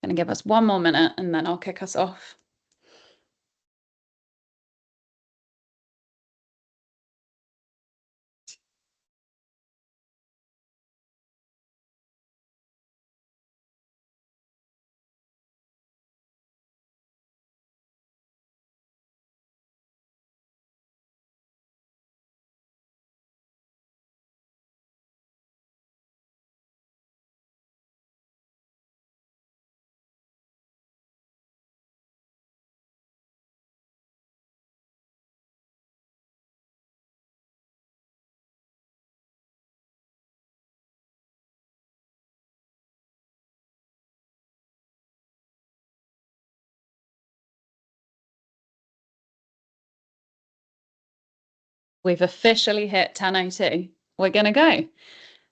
Going to give us 1 more minute and then I'll kick us off. We've officially hit 10:02. We're going to go.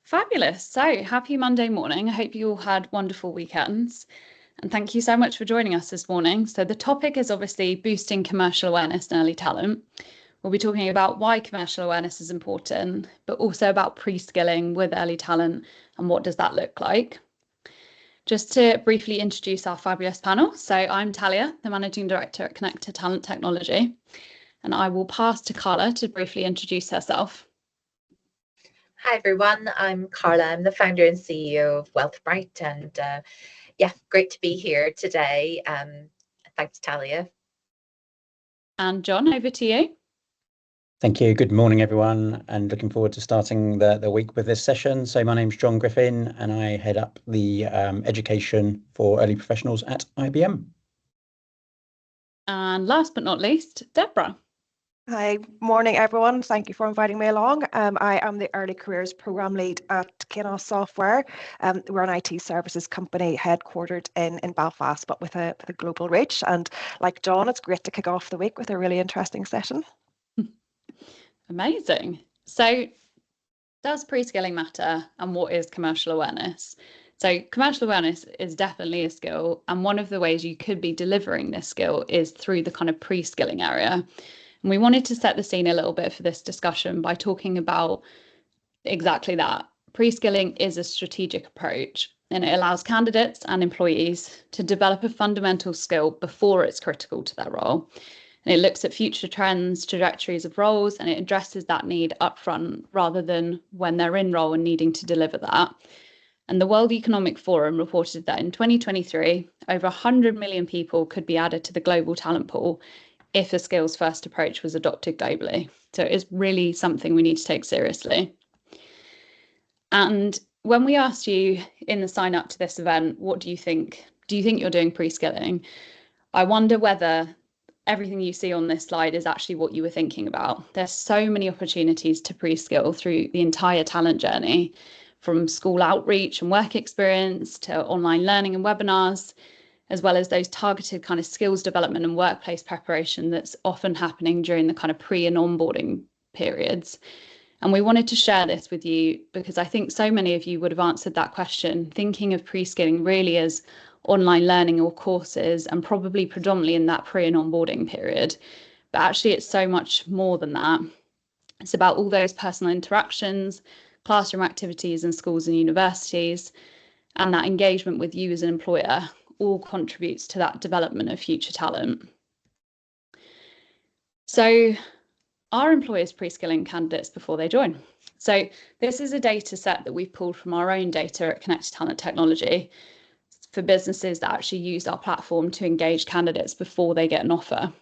Fabulous. So happy Monday morning. I hope you all had wonderful weekends. And thank you so much for joining us this morning. So the topic is obviously boosting commercial awareness and early talent. We'll be talking about why commercial awareness is important, but also about pre-skilling with early talent and what does that look like. Just to briefly introduce our fabulous panel. So I'm Talia, the Managing Director at Connect to Talent Technology. And I will pass to Carla to briefly introduce herself. Hi everyone, I'm Carla. I'm the founder and CEO of Wealthbrite, and great to be here today. Thanks, Talia. And John, over to you. Thank you. Good morning, everyone, and looking forward to starting the week with this session. So my name's John Griffin, and I head up the education for early professionals at IBM. And last but not least, Deborah. Hi, morning everyone. Thank you for inviting me along. I am the Early Careers Programme Lead at Kainos Software. We're an IT services company headquartered in Belfast, but with a global reach. And like John, it's great to kick off the week with a really interesting session. Amazing. So does pre-skilling matter, and what is commercial awareness? So commercial awareness is definitely a skill, and one of the ways you could be delivering this skill is through the kind of pre-skilling area. And we wanted to set the scene a little bit for this discussion by talking about exactly that. Pre-skilling is a strategic approach, and it allows candidates and employees to develop a fundamental skill before it's critical to their role. And it looks at future trends, trajectories of roles, and it addresses that need upfront rather than when they're in role and needing to deliver that. And the World Economic Forum reported that in 2023, over 100 million people could be added to the global talent pool if a skills first approach was adopted globally. So it is really something we need to take seriously. And when we asked you in the sign up to this event, what do you think? Do you think you're doing pre-skilling? I wonder whether everything you see on this slide is actually what you were thinking about. There's so many opportunities to pre-skill through the entire talent journey, from school outreach and work experience to online learning and webinars, as well as those targeted kind of skills development and workplace preparation that's often happening during the kind of pre and onboarding periods. And we wanted to share this with you because I think so many of you would have answered that question, thinking of pre-skilling really as online learning or courses, and probably predominantly in that pre and onboarding period. But actually it's so much more than that. It's about all those personal interactions, classroom activities in schools and universities, and that engagement with you as an employer all contributes to that development of future talent. So are employers pre-skilling candidates before they join? So this is a data set that we've pulled from our own data at Connect to Talent Technology for businesses that actually use our platform to engage candidates before they get an offer.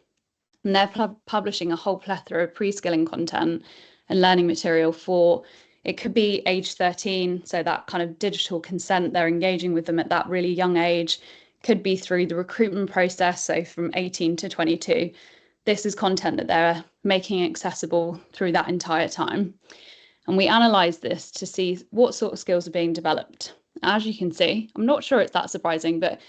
And they're publishing a whole plethora of pre-skilling content and learning material for, it could be age 13, so that kind of digital consent, they're engaging with them at that really young age, could be through the recruitment process, so from 18 to 22. This is content that they're making accessible through that entire time. And we analyze this to see what sort of skills are being developed. As you can see, I'm not sure it's that surprising, but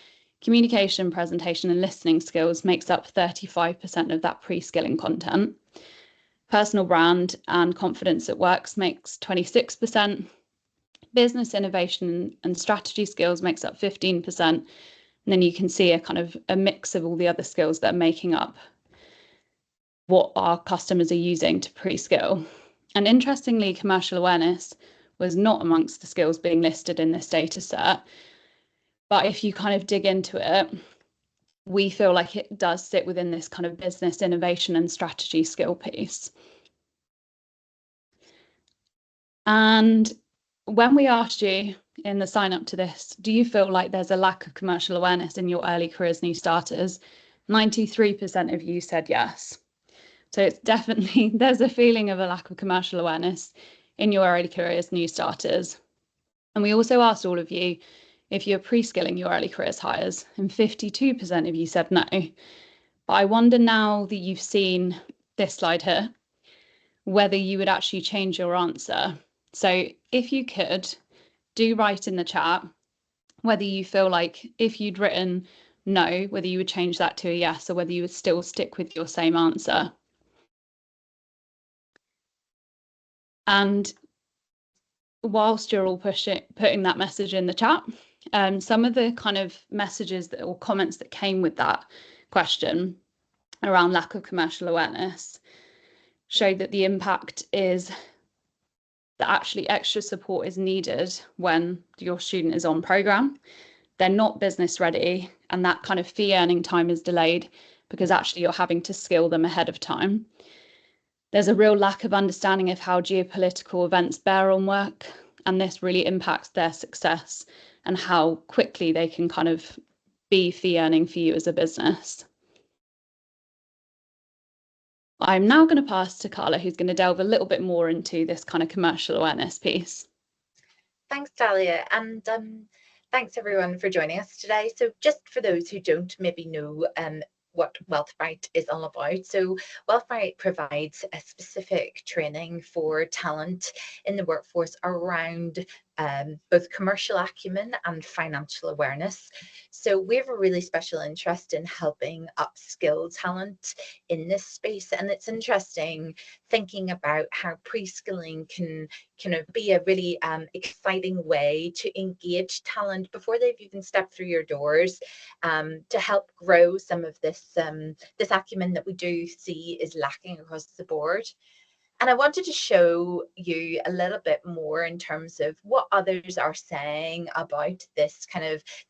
communication, presentation, and listening skills makes up 35% of that pre-skilling content. Personal brand and confidence at work makes 26%. Business innovation and strategy skills makes up 15%. And then you can see a kind of a mix of all the other skills that are making up what our customers are using to pre-skill. And interestingly, commercial awareness was not amongst the skills being listed in this data set. But if you kind of dig into it, we feel like it does sit within this kind of business innovation and strategy skill piece. And when we asked you in the sign up to this, do you feel like there's a lack of commercial awareness in your early careers new starters? 93% of you said yes. So it's definitely, there's a feeling of a lack of commercial awareness in your early careers new starters. And we also asked all of you if you're pre-skilling your early careers hires, and 52% of you said no. But I wonder, now that you've seen this slide here, whether you would actually change your answer. So if you could, do write in the chat whether you feel like, if you'd written no, whether you would change that to a yes, or whether you would still stick with your same answer. And whilst you're all putting that message in the chat, some of the kind of messages that, or comments that came with that question around lack of commercial awareness showed that the impact is that actually extra support is needed when your student is on program. They're not business ready, and that kind of fee earning time is delayed because actually you're having to skill them ahead of time. There's a real lack of understanding of how geopolitical events bear on work, and this really impacts their success and how quickly they can kind of be fee earning for you as a business. I'm now going to pass to Carla, who's going to delve a little bit more into this kind of commercial awareness piece. Thanks, Talia, and thanks everyone for joining us today. So just for those who don't maybe know what Wealthbrite is all about. So Wealthbrite provides a specific training for talent in the workforce around both commercial acumen and financial awareness. So we have a really special interest in helping upskill talent in this space, and it's interesting thinking about how pre-skilling can be a really exciting way to engage talent before they've even stepped through your doors, to help grow some of this this acumen that we do see is lacking across the board. And I wanted to show you a little bit more in terms of what others are saying about this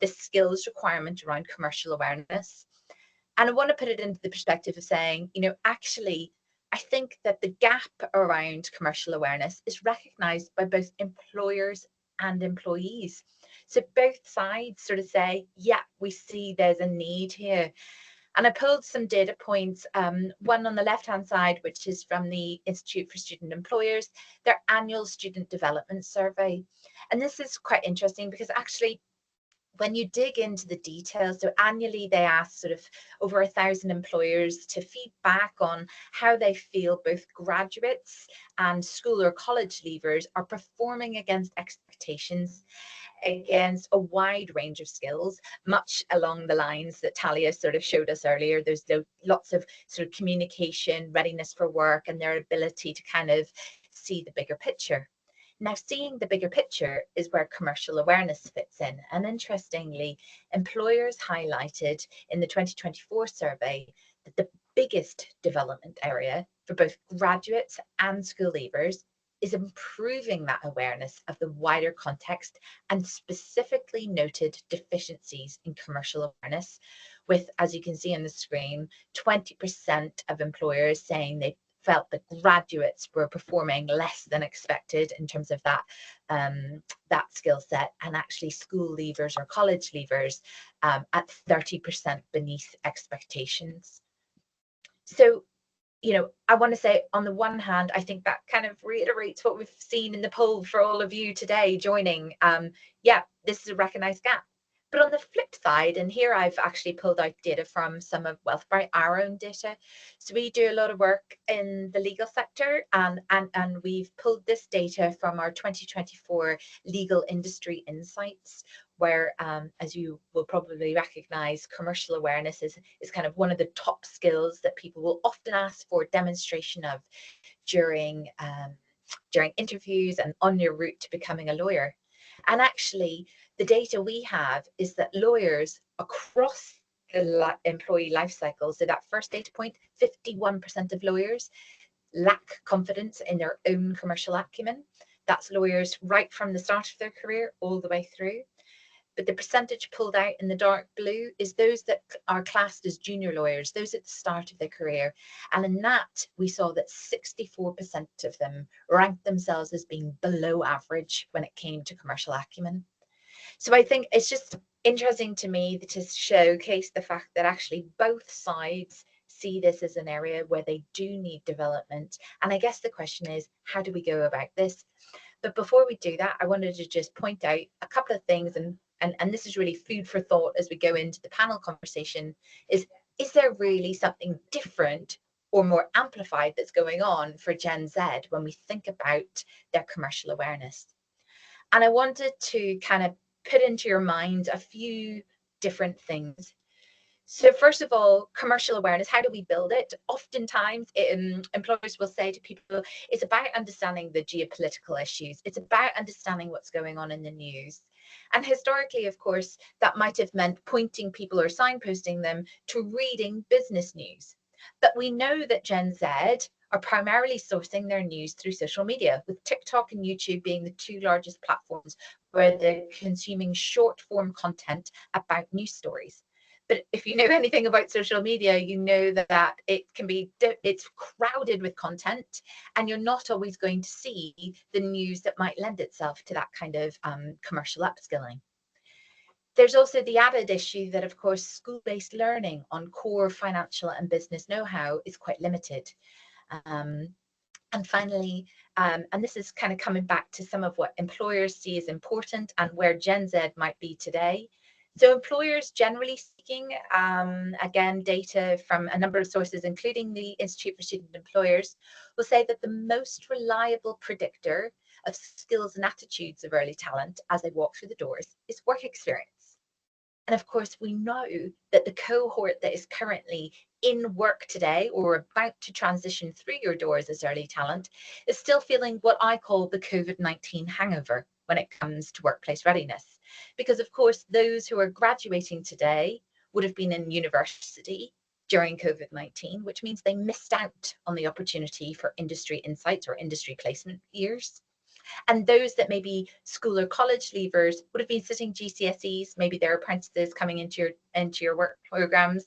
this skills requirement around commercial awareness. And I want to put it into the perspective of saying, actually, I think that the gap around commercial awareness is recognized by both employers and employees. So both sides sort of say, yeah, we see there's a need here. And I pulled some data points, one on the left-hand side, which is from the Institute for Student Employers, their annual student development survey. And this is quite interesting because actually, when you dig into the details, so annually they ask sort of over 1,000 employers to feedback on how they feel both graduates and school or college leavers are performing against expectations, against a wide range of skills, much along the lines that Talia sort of showed us earlier. There's lots of sort of communication, readiness for work, and their ability to kind of see the bigger picture. Now, seeing the bigger picture is where commercial awareness fits in. And interestingly, employers highlighted in the 2024 survey that the biggest development area for both graduates and school leavers is improving that awareness of the wider context, and specifically noted deficiencies in commercial awareness, with, as you can see on the screen, 20% of employers saying they felt that graduates were performing less than expected in terms of that that skill set, and actually school leavers or college leavers at 30% beneath expectations. So, I want to say, on the one hand, I think that kind of reiterates what we've seen in the poll for all of you today joining. Yeah, this is a recognized gap. But on the flip side, and here I've actually pulled out data from some of Wealthbrite, our own data. So we do a lot of work in the legal sector, and we've pulled this data from our 2024 Legal Industry Insights, where, as you will probably recognize, commercial awareness is kind of one of the top skills that people will often ask for demonstration of during interviews and on your route to becoming a lawyer. And actually, the data we have is that lawyers across the employee life cycle, so that first data point, 51% of lawyers lack confidence in their own commercial acumen. That's lawyers right from the start of their career all the way through. but the percentage pulled out in the dark blue is those that are classed as junior lawyers, those at the start of their career. And in that, we saw that 64% of them ranked themselves as being below average when it came to commercial acumen. So I think it's just interesting to me to showcase the fact that actually both sides see this as an area where they do need development. And I guess the question is, how do we go about this? But before we do that, I wanted to just point out a couple of things, and this is really food for thought as we go into the panel conversation, is there really something different or more amplified that's going on for Gen Z when we think about their commercial awareness? And I wanted to kind of put into your mind a few different things. So first of all, commercial awareness, how do we build it? Oftentimes, employers will say to people, it's about understanding the geopolitical issues. It's about understanding what's going on in the news. And historically, of course, that might have meant pointing people or signposting them to reading business news. But we know that Gen Z are primarily sourcing their news through social media, with TikTok and YouTube being the two largest platforms where they're consuming short form content about news stories. But if you know anything about social media, you know that it can be, it's crowded with content, and you're not always going to see the news that might lend itself to that kind of commercial upskilling. There's also the added issue that, of course, school-based learning on core financial and business know-how is quite limited. And finally, and this is kind of coming back to some of what employers see as important and where Gen Z might be today. So employers, generally speaking, again, data from a number of sources, including the Institute for Student Employers, will say that the most reliable predictor of skills and attitudes of early talent as they walk through the doors is work experience. And of course, we know that the cohort that is currently in work today or about to transition through your doors as early talent is still feeling what I call the COVID-19 hangover when it comes to workplace readiness. Because of course, those who are graduating today would have been in university during COVID-19, which means they missed out on the opportunity for industry insights or industry placement years. And those that maybe school or college leavers would have been sitting GCSEs, maybe their apprentices coming into your work programs,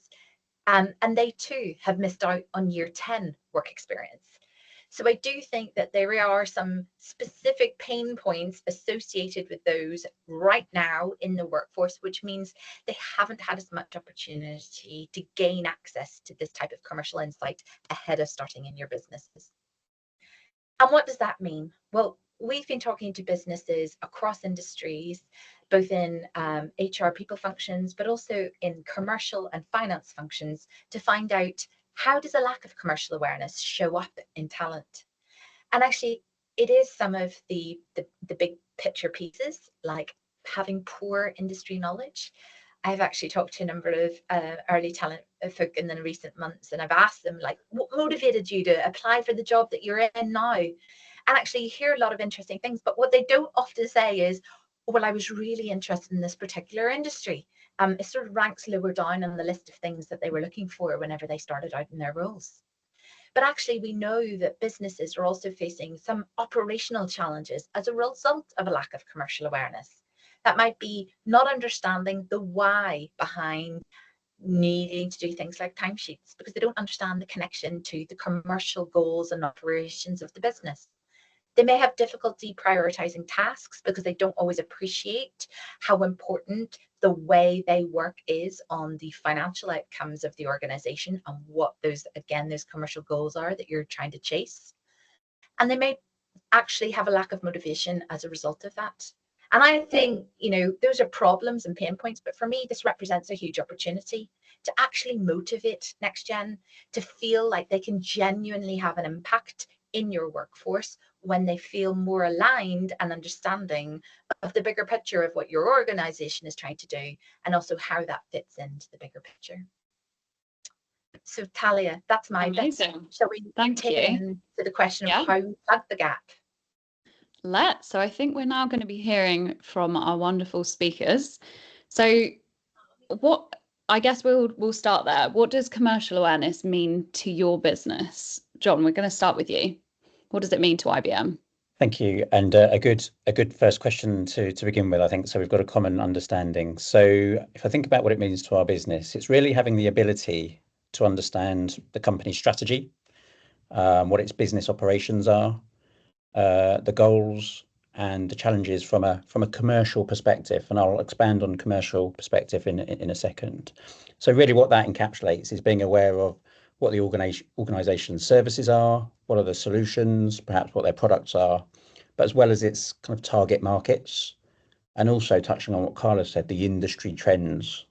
and they too have missed out on year 10 work experience. So I do think that there are some specific pain points associated with those right now in the workforce, which means they haven't had as much opportunity to gain access to this type of commercial insight ahead of starting in your businesses. And what does that mean? Well, we've been talking to businesses across industries, both in HR people functions, but also in commercial and finance functions, to find out, how does a lack of commercial awareness show up in talent? And actually, it is some of the big picture pieces, like having poor industry knowledge. I've actually talked to a number of early talent folk in the recent months, and I've asked them, like, what motivated you to apply for the job that you're in now? And actually, you hear a lot of interesting things, but what they don't often say is, well, I was really interested in this particular industry. It sort of ranks lower down on the list of things that they were looking for whenever they started out in their roles. But actually, we know that businesses are also facing some operational challenges as a result of a lack of commercial awareness. That might be not understanding the why behind needing to do things like timesheets, because they don't understand the connection to the commercial goals and operations of the business. They may have difficulty prioritizing tasks because they don't always appreciate how important the way they work is on the financial outcomes of the organization and what those commercial goals are that you're trying to chase. And they may actually have a lack of motivation as a result of that. And I think, those are problems and pain points, but for me, this represents a huge opportunity to actually motivate next gen to feel like they can genuinely have an impact in your workforce when they feel more aligned and understanding of the bigger picture of what your organization is trying to do, and also how that fits into the bigger picture. So Talia, that's my bit. Shall we take it into the question of how we plug the gap? So I think we're now going to be hearing from our wonderful speakers. So I guess we'll start there. What does commercial awareness mean to your business? John, we're going to start with you. What does it mean to IBM? Thank you. And a good first question to begin with, I think. So we've got a common understanding. So if I think about what it means to our business, it's really having the ability to understand the company's strategy, what its business operations are, the goals and the challenges from a commercial perspective. And I'll expand on commercial perspective in a second. So really what that encapsulates is being aware of what the organization's services are, what are the solutions, perhaps what their products are, but as well as its kind of target markets, and also touching on what Carla said, the industry trends.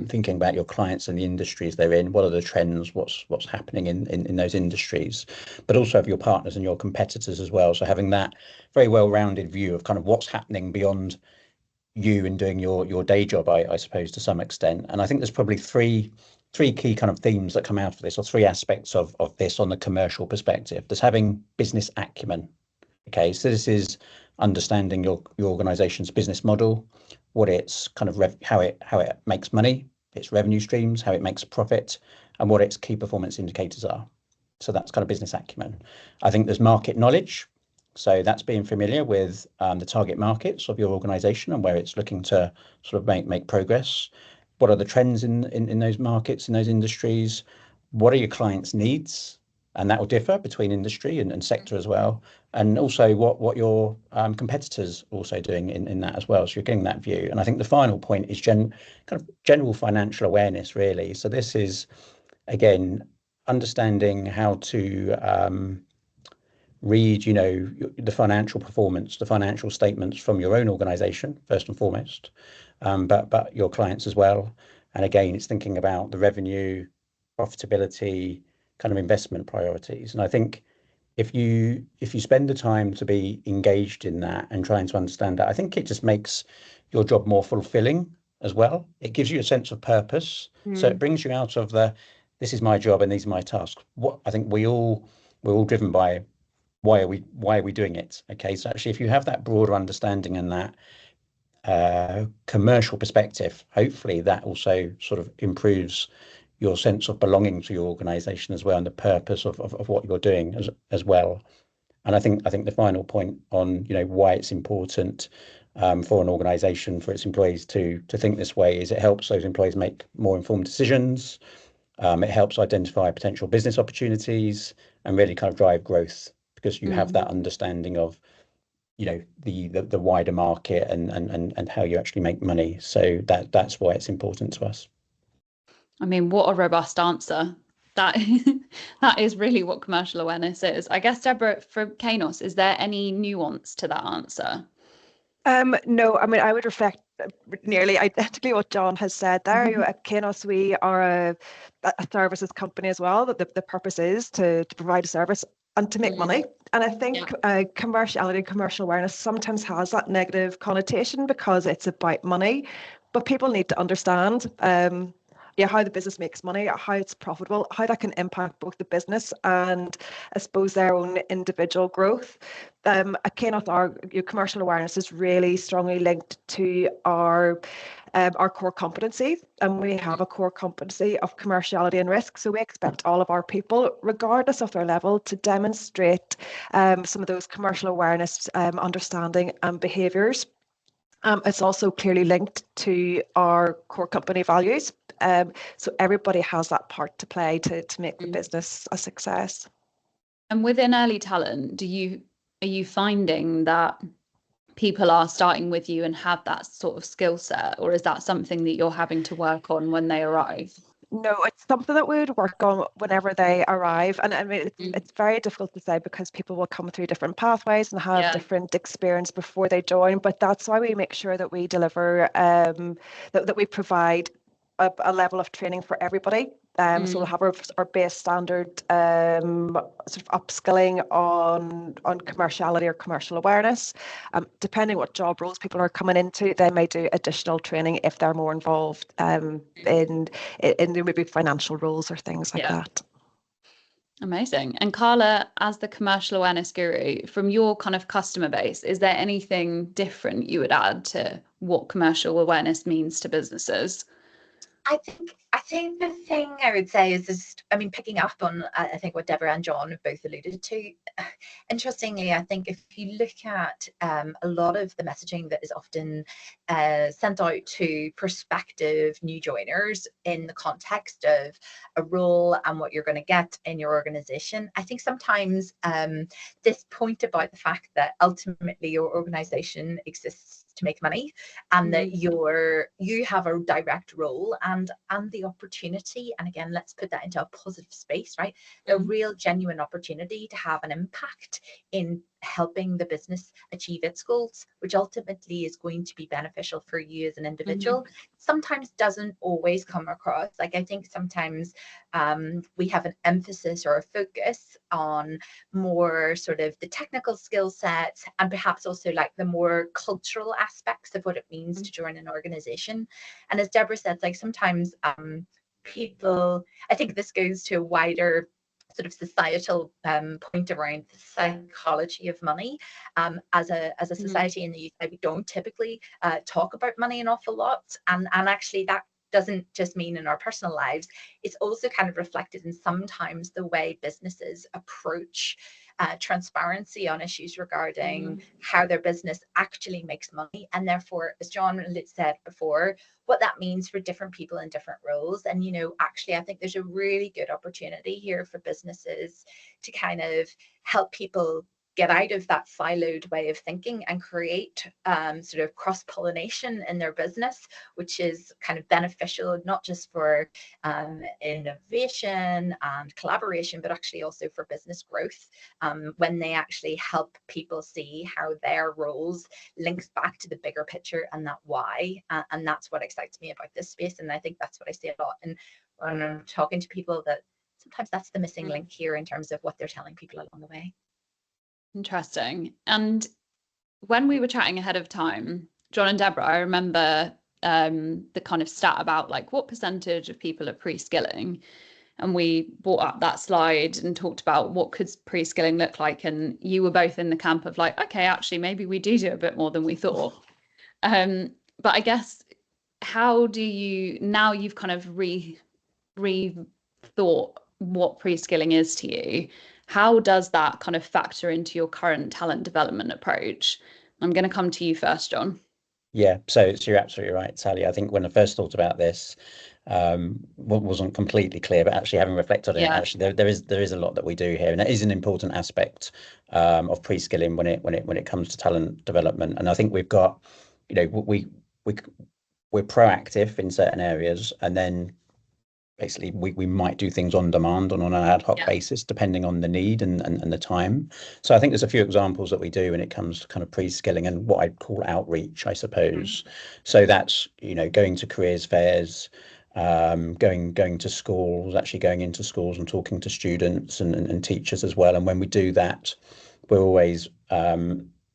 Thinking about your clients and the industries they're in, what are the trends, what's happening in those industries, but also of your partners and your competitors as well. So having that very well-rounded view of kind of what's happening beyond you and doing your day job, I suppose, to some extent. And I think there's probably three key kind of themes that come out of this, or three aspects of this on the commercial perspective. There's having business acumen. Okay, so this is understanding your organization's business model, what it's kind of how it makes money, its revenue streams, how it makes profit, and what its key performance indicators are. So that's kind of business acumen. I think there's market knowledge. So that's being familiar with the target markets of your organization and where it's looking to sort of make progress. What are the trends in those markets, in those industries? What are your clients' needs? And that will differ between industry and sector as well. And also what your competitors are also doing in that as well. So you're getting that view. And I think the final point is kind of general financial awareness, really. So this is, again, understanding how to read, the financial performance, the financial statements from your own organization, first and foremost, but your clients as well. And again, it's thinking about the revenue, profitability, kind of investment priorities. And I think if you spend the time to be engaged in that and trying to understand that, I think it just makes your job more fulfilling as well. It gives you a sense of purpose. So it brings you out of this is my job and these are my tasks. What I think we're all driven by why are we doing it? Okay, so actually if you have that broader understanding and that commercial perspective, hopefully that also sort of improves your sense of belonging to your organization as well, and the purpose of what you're doing as well. And I think the final point on why it's important for an organization, for its employees to think this way, is it helps those employees make more informed decisions. It helps identify potential business opportunities and really kind of drive growth, because you have that understanding of the wider market and how you actually make money. So that's why it's important to us. I mean, what a robust answer. That is really what commercial awareness is. I guess, Deborah, for Kainos, is there any nuance to that answer? No, I mean, I would reflect nearly identically what John has said there. At Kainos, we are a services company as well. That the purpose is to provide a service and to make money. And I think commerciality, commercial awareness sometimes has that negative connotation because it's about money. But people need to understand how the business makes money, how it's profitable, how that can impact both the business and I suppose their own individual growth. At Kainos, our commercial awareness is really strongly linked to our core competencies, and we have a core competency of commerciality and risk. So we expect all of our people, regardless of their level, to demonstrate some of those commercial awareness, understanding and behaviours. It's also clearly linked to our core company values. So everybody has that part to play to make the business a success. And within early talent, are you finding that people are starting with you and have that sort of skill set, or is that something that you're having to work on when they arrive? No, it's something that we would work on whenever they arrive. And I mean, it's very difficult to say because people will come through different pathways and have different experience before they join. But that's why we make sure that we deliver, that we provide a level of training for everybody. So we'll have our base standard sort of upskilling on commerciality or commercial awareness. Depending what job roles people are coming into, they may do additional training if they're more involved in maybe financial roles or things like that. Amazing. And Carla, as the commercial awareness guru, from your kind of customer base, is there anything different you would add to what commercial awareness means to businesses? I think the thing I would say is just, I mean, picking up on, I think what Deborah and John have both alluded to. Interestingly, I think if you look at a lot of the messaging that is often sent out to prospective new joiners in the context of a role and what you're going to get in your organization, I think sometimes this point about the fact that ultimately your organization exists to make money, and that you have a direct role and the opportunity, and again, let's put that into a positive space, right? A real genuine opportunity to have an impact in helping the business achieve its goals, which ultimately is going to be beneficial for you as an individual, sometimes doesn't always come across. Like, I think sometimes we have an emphasis or a focus on more sort of the technical skill sets, and perhaps also like the more cultural aspects of what it means to join an organization. And as Deborah said, like sometimes people, I think this goes to a wider sort of societal point around the psychology of money. As a society in the UK, we don't typically talk about money an awful lot, and actually that doesn't just mean in our personal lives, it's also kind of reflected in sometimes the way businesses approach transparency on issues regarding how their business actually makes money, and therefore, as John said before, what that means for different people in different roles. And, you know, actually, I think there's a really good opportunity here for businesses to kind of help people get out of that siloed way of thinking and create sort of cross-pollination in their business, which is kind of beneficial, not just for innovation and collaboration, but actually also for business growth, when they actually help people see how their roles links back to the bigger picture and that why. And that's what excites me about this space. And I think that's what I see a lot. And when I'm talking to people, that sometimes that's the missing link here in terms of what they're telling people along the way. Interesting. And when we were chatting ahead of time, John and Deborah, I remember the kind of stat about like what percentage of people are pre-skilling, and we brought up that slide and talked about what could pre-skilling look like, and you were both in the camp of like, okay, actually maybe we do a bit more than we thought. But I guess, how do you, now you've kind of rethought what pre-skilling is to you, how does that kind of factor into your current talent development approach? I'm going to come to you first, John. Yeah, so you're absolutely right, Sally. I think when I first thought about this, wasn't completely clear, but actually having reflected on it, actually there is a lot that we do here, and that is an important aspect of pre-skilling when it comes to talent development. And I think we've got, you know, we're proactive in certain areas, and then basically we might do things on demand and on an ad hoc basis depending on the need and the time. So I think there's a few examples that we do when it comes to kind of pre-skilling and what I'd call outreach, I suppose. So that's, you know, going to careers fairs, going to schools, actually going into schools and talking to students and teachers as well. And when we do that, we always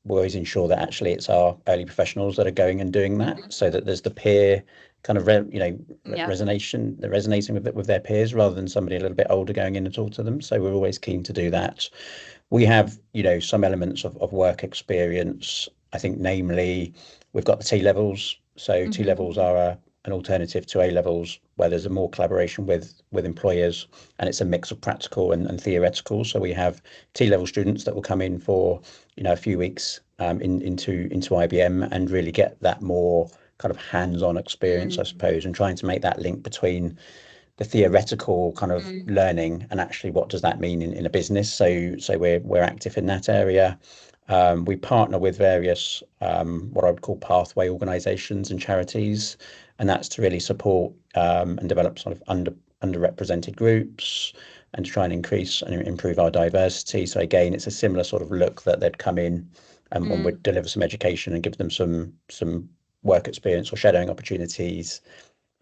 ensure that actually it's our early professionals that are going and doing that, so that there's the peer kind of resonating with their peers, rather than somebody a little bit older going in and talk to them. So we're always keen to do that. We have, you know, some elements of work experience. I think, namely, we've got the T levels. So T levels are an alternative to A levels, where there's a more collaboration with employers, and it's a mix of practical and theoretical. So we have T level students that will come in for, you know, a few weeks into IBM and really get that more kind of hands-on experience, I suppose, and trying to make that link between the theoretical kind of learning and actually what does that mean in a business. So we're active in that area. We partner with various what I would call pathway organizations and charities, and that's to really support and develop sort of underrepresented groups and to try and increase and improve our diversity. So again, it's a similar sort of look that they'd come in and we'd deliver some education and give them some work experience or shadowing opportunities.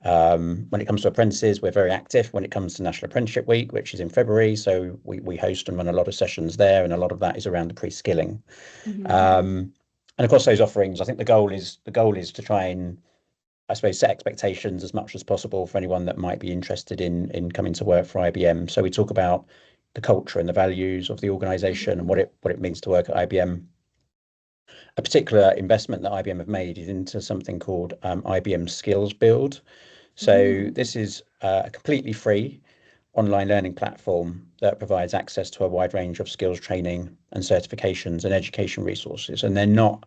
When it comes to apprentices, we're very active when it comes to National Apprenticeship Week, which is in February. So we host and run a lot of sessions there, and a lot of that is around the pre-skilling. And across those offerings, I think the goal is to try and, I suppose, set expectations as much as possible for anyone that might be interested in coming to work for IBM. So we talk about the culture and the values of the organization and what it means to work at IBM. A particular investment that IBM have made is into something called IBM Skills Build. So this is a completely free online learning platform that provides access to a wide range of skills training and certifications and education resources, and they're not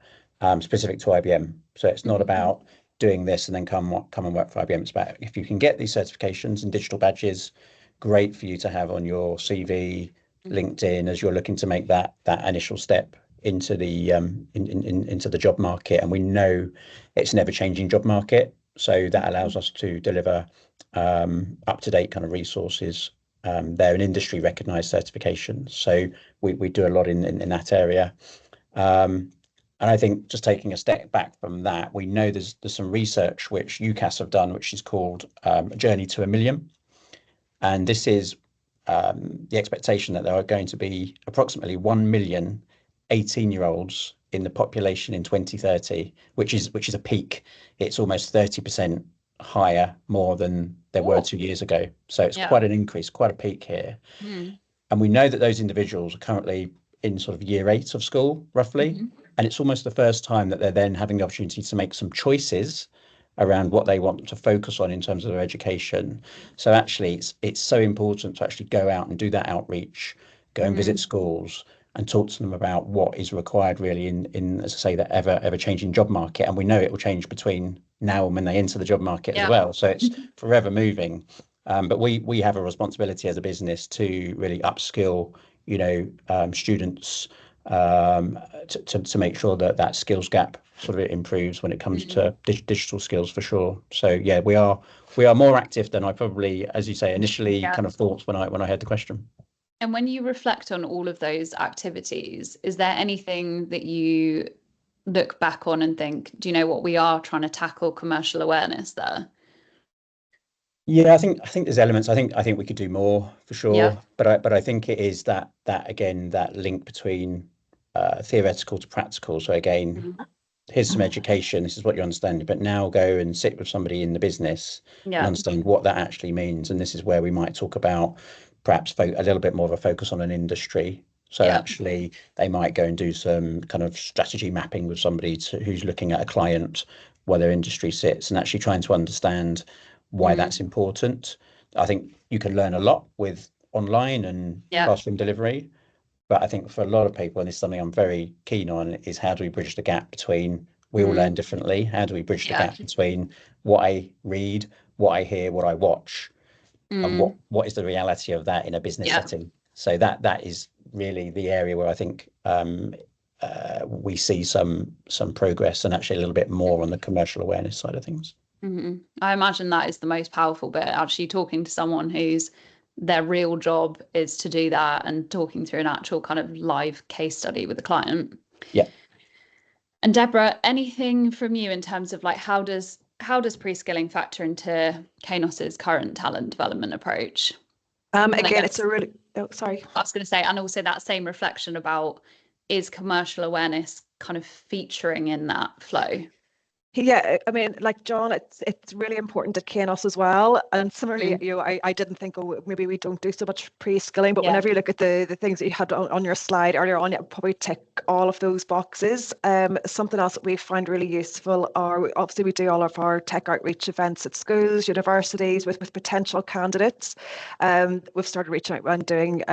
specific to IBM. So it's not about doing this and then come and work for IBM. It's about, if you can get these certifications and digital badges, great for you to have on your CV, LinkedIn, as you're looking to make that initial step into the into the job market. And we know it's an ever-changing job market, so that allows us to deliver up-to-date kind of resources. They're an industry recognized certification, so we do a lot in that area. And I think, just taking a step back from that, we know there's some research which UCAS have done, which is called A Journey to a Million. And this is the expectation that there are going to be approximately 1 million 18-year-olds in the population in 2030, which is a peak. It's almost 30% higher more than there were 2 years ago. So it's quite an increase, quite a peak here. And we know that those individuals are currently in sort of year 8 of school, roughly. And it's almost the first time that they're then having the opportunity to make some choices around what they want to focus on in terms of their education. So actually, it's so important to actually go out and do that outreach, go and visit schools and talk to them about what is required really in as I say, that ever changing job market. And we know it will change between now and when they enter the job market as well. So it's forever moving. But we have a responsibility as a business to really upskill, students, to make sure that skills gap sort of improves when it comes to digital skills, for sure. So yeah, we are more active than I probably, as you say, initially kind of thought when I heard the question. And when you reflect on all of those activities, is there anything that you look back on and think, do you know what, we are trying to tackle commercial awareness there? Yeah, I think there's elements. I think we could do more, for sure. But I think it is that again, that link between theoretical to practical. So again, here's some education. This is what you understand, but now go and sit with somebody in the business and understand what that actually means. And this is where we might talk about perhaps a little bit more of a focus on an industry. So actually, they might go and do some kind of strategy mapping with somebody who's looking at a client, where their industry sits, and actually trying to understand why that's important. I think you can learn a lot with online and classroom delivery, but I think for a lot of people, and this is something I'm very keen on, is how do we bridge the gap between, we all learn differently, how do we bridge the gap between what I read, what I hear, what I watch, and what is the reality of that in a business setting. So that is really the area where I think we see some progress, and actually a little bit more on the commercial awareness side of things. I imagine that is the most powerful bit, actually talking to someone whose their real job is to do that, and talking through an actual kind of live case study with the client. And Deborah, anything from you in terms of like, how does pre-skilling factor into Kainos's current talent development approach? Again, it's a really, sorry. I was going to say, and also that same reflection about, is commercial awareness kind of featuring in that flow? Yeah, I mean, like John, it's really important at Kainos as well. And similarly, I didn't think, maybe we don't do so much pre-skilling, but whenever you look at the things that you had on your slide earlier on, you probably tick all of those boxes. Something else that we find really useful are, obviously we do all of our tech outreach events at schools, universities with potential candidates. We've started reaching out and doing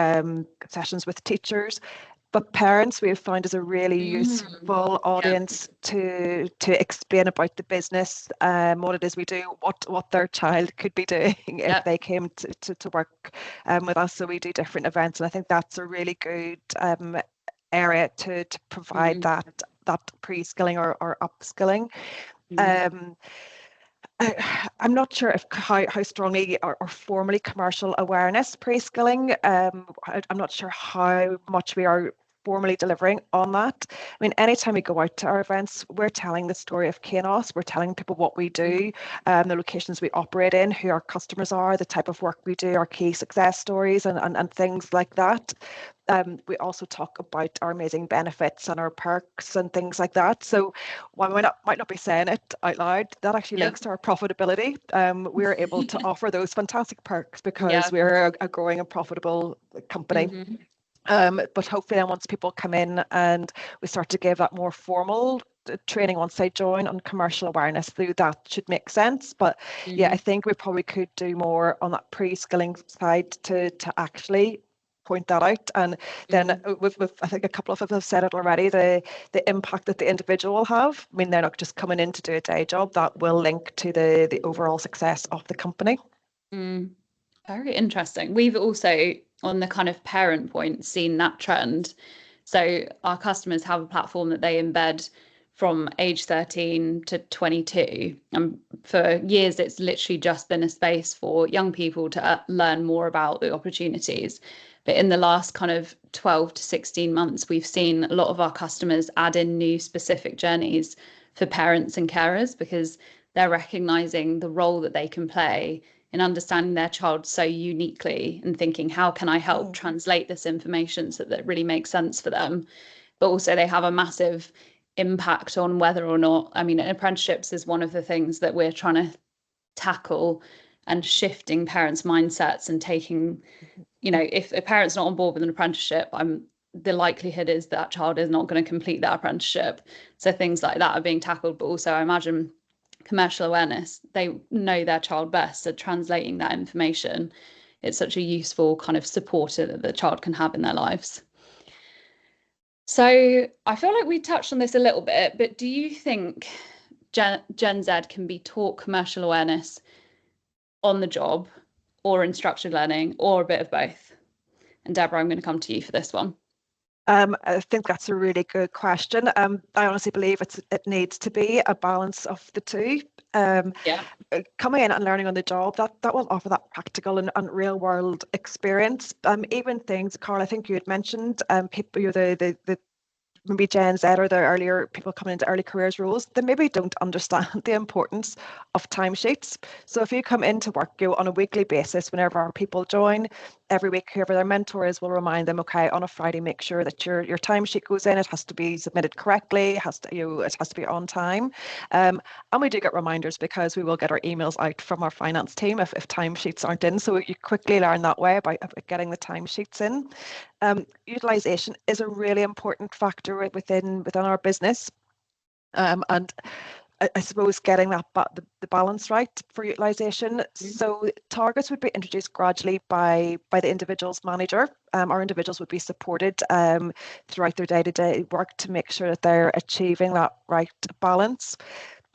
sessions with teachers. But parents, we have found, is a really useful audience to explain about the business, what it is we do, what their child could be doing if they came to work with us. So we do different events, and I think that's a really good area to provide that pre-skilling or upskilling. I'm not sure how strongly or formally commercial awareness pre-skilling. I'm not sure how much we are formally delivering on that. I mean, anytime we go out to our events, we're telling the story of Kainos. We're telling people what we do, the locations we operate in, who our customers are, the type of work we do, our key success stories, and things like that. We also talk about our amazing benefits and our perks and things like that. So while we might not be saying it out loud, that actually links to our profitability. We're able to offer those fantastic perks because we're a growing and profitable company. But hopefully then once people come in and we start to give that more formal training once they join on commercial awareness, so that should make sense. But yeah, I think we probably could do more on that pre-skilling side to actually point that out. And then with I think a couple of us have said it already, the impact that the individual will have. I mean, they're not just coming in to do a day job, that will link to the overall success of the company. Very interesting. We've also, on the kind of parent point, seen that trend. So our customers have a platform that they embed from age 13 to 22. And for years, it's literally just been a space for young people to learn more about the opportunities. But in the last kind of 12 to 16 months, we've seen a lot of our customers add in new specific journeys for parents and carers, because they're recognizing the role that they can play in understanding their child so uniquely and thinking, how can I help translate this information so that it really makes sense for them? But also they have a massive impact on whether or not, I mean, apprenticeships is one of the things that we're trying to tackle, and shifting parents' mindsets and taking, if a parent's not on board with an apprenticeship, the likelihood is that child is not going to complete that apprenticeship. So things like that are being tackled. But also I imagine commercial awareness, they know their child best, so translating that information, it's such a useful kind of supporter that the child can have in their lives. So I feel like we touched on this a little bit, but do you think Gen Z can be taught commercial awareness on the job or in structured learning, or a bit of both? And Deborah, I'm going to come to you for this one. I think that's a really good question. I honestly believe it needs to be a balance of the two. Coming in and learning on the job, that will offer that practical and real world experience. Even things, Carl, I think you had mentioned, people, the maybe Gen Z or the earlier people coming into early careers roles, they maybe don't understand the importance of timesheets. So if you come into work on a weekly basis, whenever our people join, every week, whoever their mentor is will remind them, okay, on a Friday, make sure that your timesheet goes in. It has to be submitted correctly. It has to be on time. And we do get reminders, because we will get our emails out from our finance team if timesheets aren't in. So you quickly learn that way about getting the timesheets in. Utilization is a really important factor within our business. And I suppose getting that the balance right for utilization. So targets would be introduced gradually by the individual's manager. Our individuals would be supported throughout their day-to-day work to make sure that they're achieving that right balance.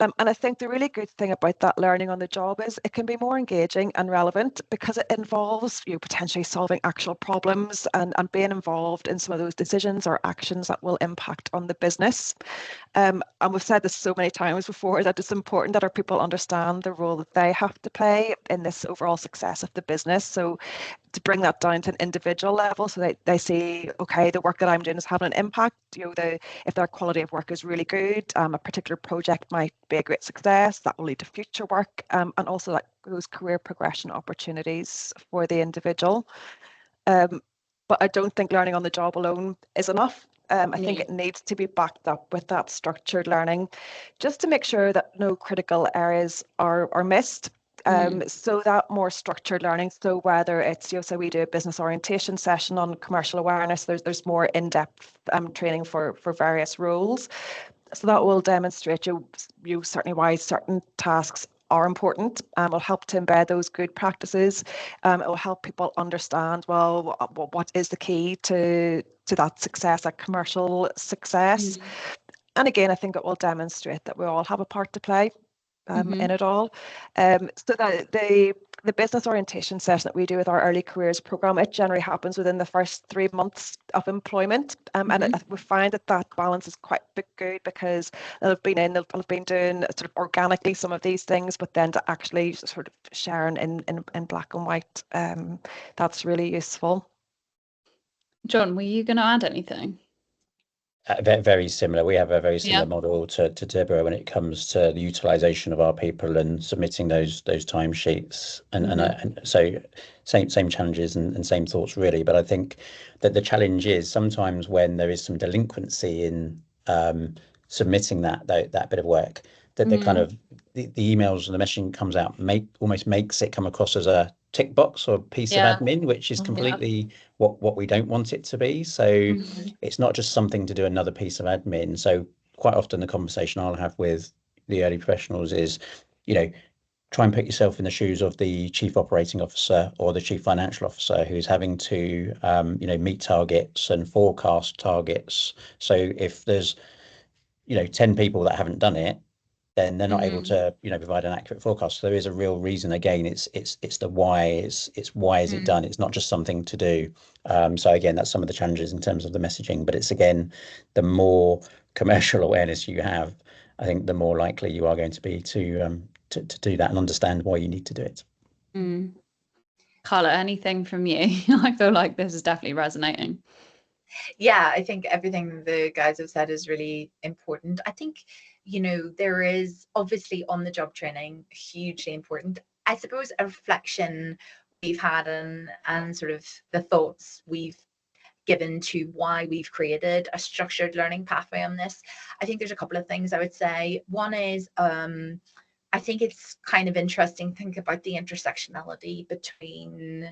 And I think the really good thing about that learning on the job is it can be more engaging and relevant, because it involves you potentially solving actual problems and being involved in some of those decisions or actions that will impact on the business. And we've said this so many times before, that it's important that our people understand the role that they have to play in this overall success of the business. So to bring that down to an individual level, so they see, okay, the work that I'm doing is having an impact. If their quality of work is really good, a particular project might be a great success, that will lead to future work, and also those career progression opportunities for the individual. But I don't think learning on the job alone is enough. I think it needs to be backed up with that structured learning, just to make sure that no critical areas are missed. So that more structured learning, so whether it's, so we do a business orientation session on commercial awareness, there's more in-depth training for various roles. So that will demonstrate you certainly why certain tasks are important, and will help to embed those good practices. It will help people understand, well, what is the key to that success, that commercial success. And again, I think it will demonstrate that we all have a part to play in it all. So that the business orientation session that we do with our early careers program, it generally happens within the first 3 months of employment. And we find that balance is quite good, because they'll have been doing sort of organically some of these things, but then to actually sort of sharing in black and white, that's really useful. John, were you going to add anything? Very similar. We have a very similar model to Deborah when it comes to the utilisation of our people and submitting those timesheets, and so same challenges and same thoughts really. But I think that the challenge is sometimes when there is some delinquency in submitting that bit of work, that the kind of the emails and the messaging comes out almost makes it come across as a tick box or piece of admin, which is completely what we don't want it to be. So it's not just something to do another piece of admin. So quite often the conversation I'll have with the early professionals is, try and put yourself in the shoes of the chief operating officer or the chief financial officer who's having to, meet targets and forecast targets. So if there's, 10 people that haven't done it, then they're not able to, provide an accurate forecast. So there is a real reason. Again, it's the why. It's why is it done? It's not just something to do. So again, that's some of the challenges in terms of the messaging. But it's, again, the more commercial awareness you have, I think the more likely you are going to be to do that and understand why you need to do it. Carla, anything from you? I feel like this is definitely resonating. Yeah, I think everything the guys have said is really important. I think, there is obviously on-the-job training, hugely important. I suppose a reflection we've had and sort of the thoughts we've given to why we've created a structured learning pathway on this. I think there's a couple of things I would say. One is, I think it's kind of interesting to think about the intersectionality between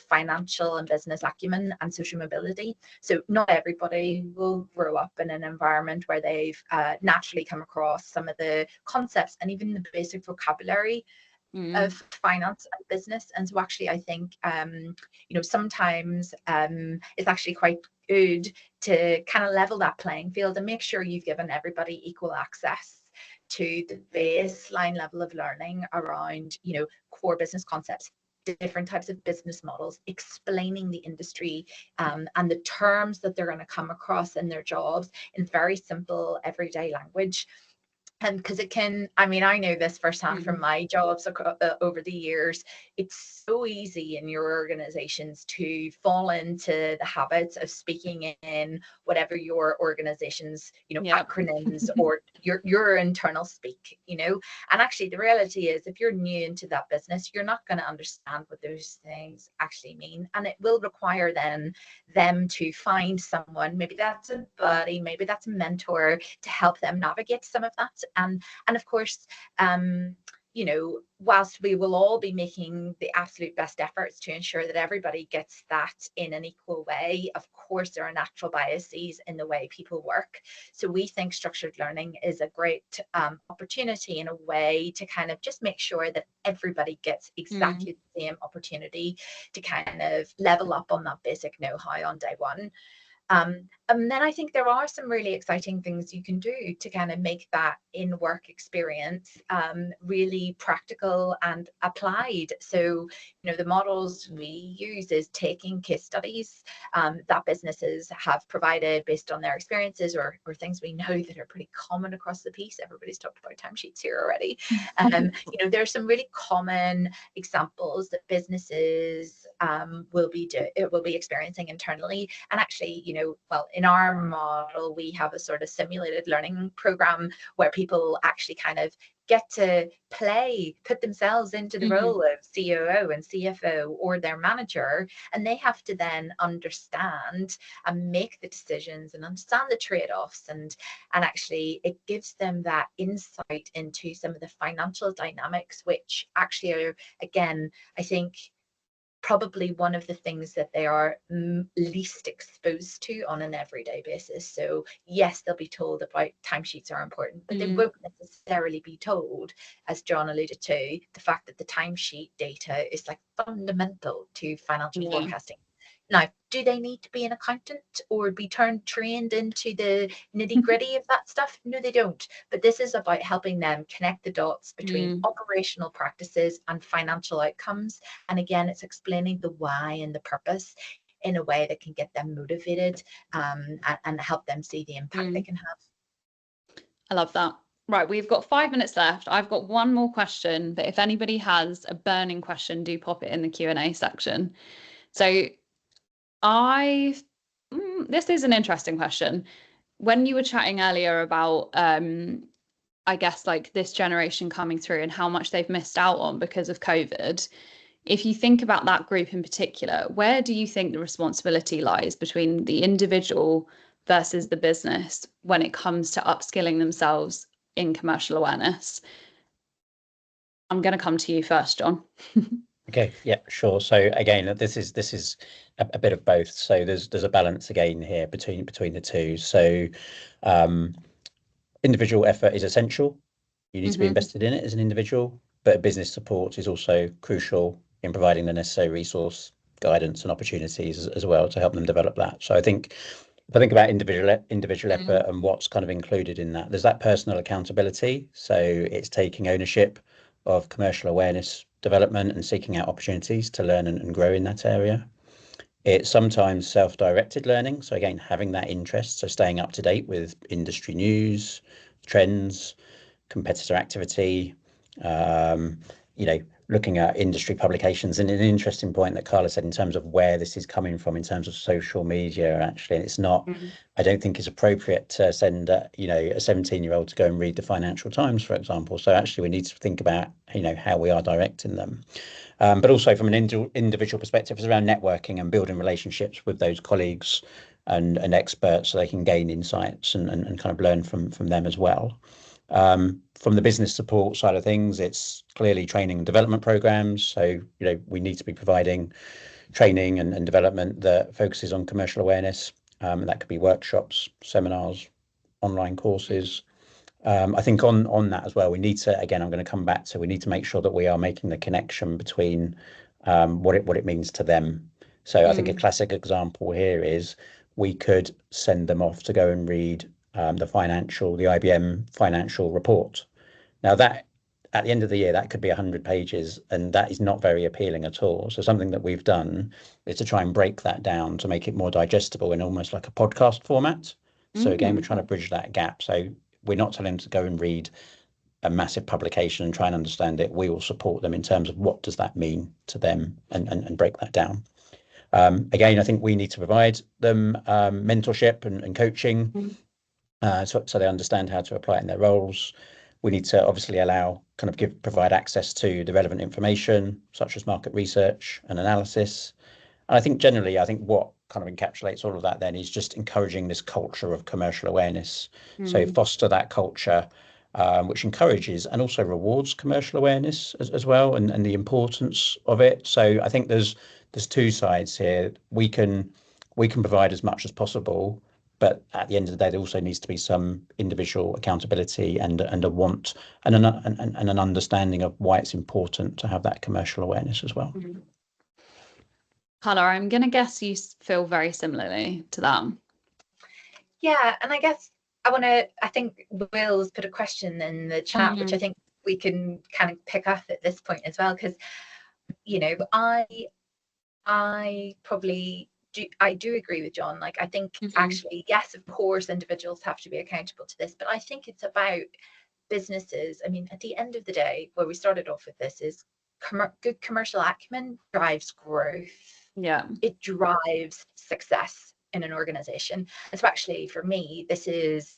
financial and business acumen and social mobility. So not everybody will grow up in an environment where they've naturally come across some of the concepts and even the basic vocabulary of finance and business. And so actually I think sometimes it's actually quite good to kind of level that playing field and make sure you've given everybody equal access to the baseline level of learning around core business concepts, different types of business models, explaining the industry and the terms that they're going to come across in their jobs in very simple everyday language. And because it can, I know this firsthand from my jobs over the years, it's so easy in your organizations to fall into the habits of speaking in whatever your organization's, acronyms or your internal speak, and actually the reality is if you're new into that business, you're not going to understand what those things actually mean. And it will require then them to find someone, maybe that's a buddy, maybe that's a mentor, to help them navigate some of that. And of course, whilst we will all be making the absolute best efforts to ensure that everybody gets that in an equal way, of course, there are natural biases in the way people work. So we think structured learning is a great opportunity in a way to kind of just make sure that everybody gets exactly the same opportunity to kind of level up on that basic know-how on day one. And then I think there are some really exciting things you can do to kind of make that in-work experience really practical and applied. So, the models we use is taking case studies that businesses have provided based on their experiences or things we know that are pretty common across the piece. Everybody's talked about timesheets here already. There's some really common examples that businesses will be experiencing internally. And actually, in our model, we have a sort of simulated learning program where people actually kind of get to put themselves into the role of COO and CFO or their manager, and they have to then understand and make the decisions and understand the trade-offs, and actually it gives them that insight into some of the financial dynamics, which actually are, again, I think, probably one of the things that they are least exposed to on an everyday basis. So yes, they'll be told about timesheets are important, but they won't necessarily be told, as John alluded to, the fact that the timesheet data is like fundamental to financial forecasting. Now, do they need to be an accountant or be trained into the nitty gritty of that stuff? No, they don't. But this is about helping them connect the dots between operational practices and financial outcomes. And again, it's explaining the why and the purpose in a way that can get them motivated and help them see the impact they can have. I love that. Right, we've got 5 minutes left. I've got one more question, but if anybody has a burning question, do pop it in the Q&A section. So this is an interesting question. When you were chatting earlier about, I guess, like this generation coming through and how much they've missed out on because of COVID, if you think about that group in particular, where do you think the responsibility lies between the individual versus the business when it comes to upskilling themselves in commercial awareness? I'm going to come to you first, John. Okay, yeah, sure. So again, this is a bit of both. So there's a balance again here between the two. So individual effort is essential. You need to be Mhm. invested in it as an individual, but business support is also crucial in providing the necessary resource, guidance and opportunities as well to help them develop that. So I think if I think about individual effort and what's kind of included in that, there's that personal accountability. So it's taking ownership of commercial awareness development and seeking out opportunities to learn and grow in that area. It's sometimes self-directed learning. So again, having that interest, so staying up to date with industry news, trends, competitor activity, looking at industry publications. And an interesting point that Carla said in terms of where this is coming from in terms of social media, actually, and it's not, I don't think it's appropriate to send a 17-year-old to go and read the Financial Times, for example. So actually we need to think about, how we are directing them. But also from an individual perspective, it's around networking and building relationships with those colleagues and experts so they can gain insights and kind of learn from them as well. From the business support side of things, it's clearly training and development programs. So, we need to be providing training and development that focuses on commercial awareness. And that could be workshops, seminars, online courses. I think on that as well, we need to, again, I'm going to come back to, we need to make sure that we are making the connection between what it means to them. So I think a classic example here is we could send them off to go and read the IBM financial report. Now that at the end of the year, that could be 100 pages, and that is not very appealing at all. So something that we've done is to try and break that down to make it more digestible in almost like a podcast format. So again, we're trying to bridge that gap. So we're not telling them to go and read a massive publication and try and understand it. We will support them in terms of what does that mean to them and break that down. Again, I think we need to provide them mentorship and coaching so they understand how to apply it in their roles. We need to obviously provide access to the relevant information, such as market research and analysis. And I think generally, what kind of encapsulates all of that then is just encouraging this culture of commercial awareness. So foster that culture, which encourages and also rewards commercial awareness as well, and the importance of it. So I think there's two sides here. We can provide as much as possible, but at the end of the day, there also needs to be some individual accountability and a want and an understanding of why it's important to have that commercial awareness as well. Carla, I'm going to guess you feel very similarly to that. Yeah, and I guess I think Will's put a question in the chat, which I think we can kind of pick up at this point as well, because, I do agree with John. Like, I think actually, yes, of course, individuals have to be accountable to this, but I think it's about businesses. I mean, at the end of the day, where we started off with this is good commercial acumen drives growth. Yeah. It drives success in an organization. And so actually for me, this is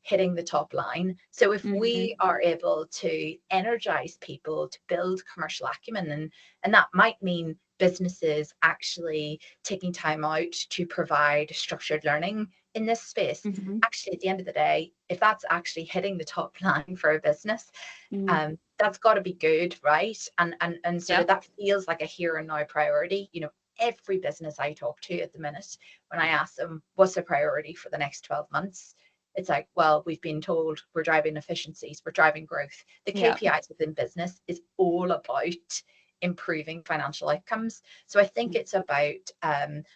hitting the top line. So if we are able to energize people to build commercial acumen, and that might mean businesses actually taking time out to provide structured learning in this space. Actually, at the end of the day, if that's actually hitting the top line for a business, that's got to be good, right? And so that feels like a here and now priority. Every business I talk to at the minute, when I ask them what's the priority for the next 12 months, it's like, well, we've been told we're driving efficiencies, we're driving growth. The KPIs within business is all about improving financial outcomes. So I think it's about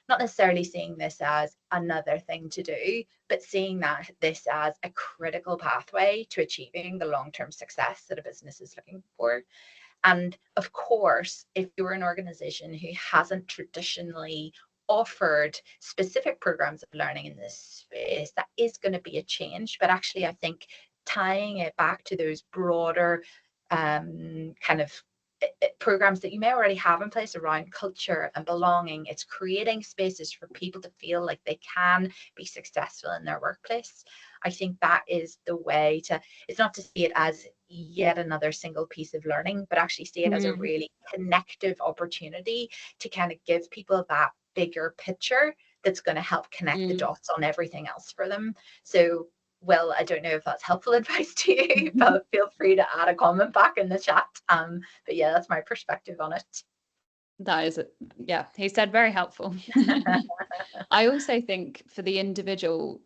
not necessarily seeing this as another thing to do, but seeing this as a critical pathway to achieving the long-term success that a business is looking for. And of course, if you're an organization who hasn't traditionally offered specific programs of learning in this space, that is going to be a change. But actually, I think tying it back to those broader kind of programs that you may already have in place around culture and belonging, it's creating spaces for people to feel like they can be successful in their workplace. I think that is the way to, it's not to see it as yet another single piece of learning, but actually see it as a really connective opportunity to kind of give people that bigger picture that's going to help connect the dots on everything else for them. So, well, I don't know if that's helpful advice to you, but feel free to add a comment back in the chat. But yeah, that's my perspective on it. That is it. Yeah, he said very helpful. I also think for the individual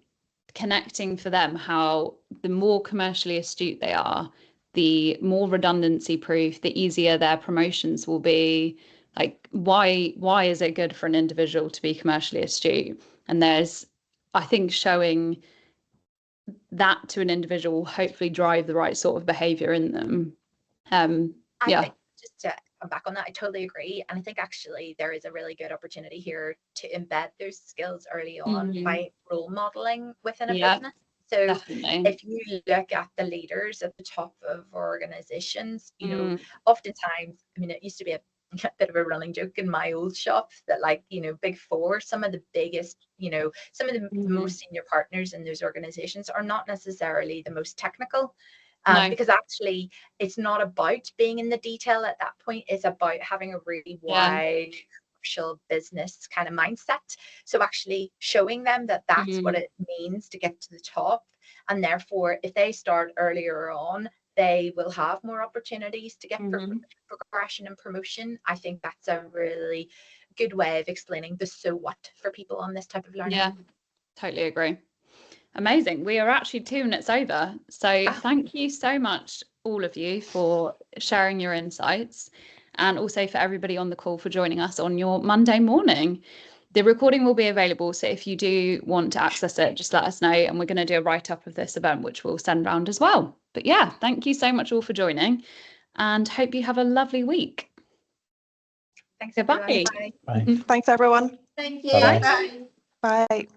connecting for them how the more commercially astute they are, the more redundancy proof, the easier their promotions will be. Like, why is it good for an individual to be commercially astute? And there's, I think, showing that to an individual will hopefully drive the right sort of behavior in them. I think, just to come back on that, I totally agree. And I think actually there is a really good opportunity here to embed those skills early on by role modeling within a business. So definitely. if you look at the leaders at the top of organizations, you know, oftentimes, I mean, it used to be a bit of a running joke in my old shop that, like, you know, Big Four, some of the biggest, you know, some of the most senior partners in those organizations are not necessarily the most technical. Because actually it's not about being in the detail at that point. It's about having a really wide commercial business kind of mindset. So actually showing them that that's what it means to get to the top. And therefore, if they start earlier on, they will have more opportunities to get progression and promotion. I think that's a really good way of explaining the so what for people on this type of learning. Yeah, totally agree. Amazing. We are actually 2 minutes over. So thank you so much, all of you, for sharing your insights, and also for everybody on the call for joining us on your Monday morning. The recording will be available, so if you do want to access it, just let us know, and we're going to do a write-up of this event, which we'll send around as well. But yeah, thank you so much all for joining, and hope you have a lovely week. Thanks, Goodbye. everyone. Bye. Thanks, everyone. Thank you. Bye-bye. Bye. Bye.